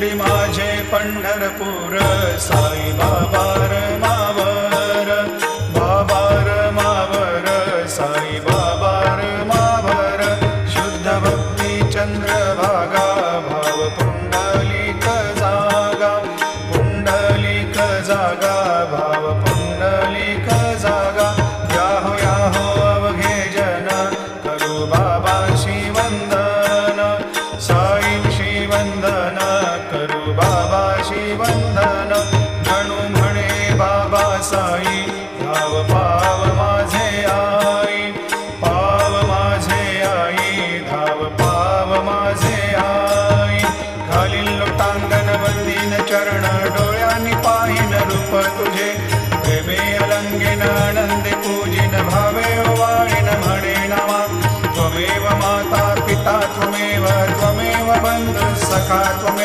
सोडली माझे पंढरपूर साई बाबा मावर बाबा मावर साई बाबा मावर शुद्ध भक्ती चंद्रभागा भाव पुंडलिक जागा भाव पुंडलिक जागा याहो अवघे जन करू बाबाशी वंदन साईंशी वंदन करू बाबाशी वंदन जणू म्हणे बाबा साई धाव पाव माझे आई पाव माझे आई धाव पाव माझे आई घालील लोटांगण वंदीन चरण डोळ्यांनी पाहिन रूप तुझे प्रेमे अलंगेन आनंदे पूजिन भावे वाळीन म्हणे नामा त्वमेव माता पिता त्वमेव बंधु सखा त्वमेव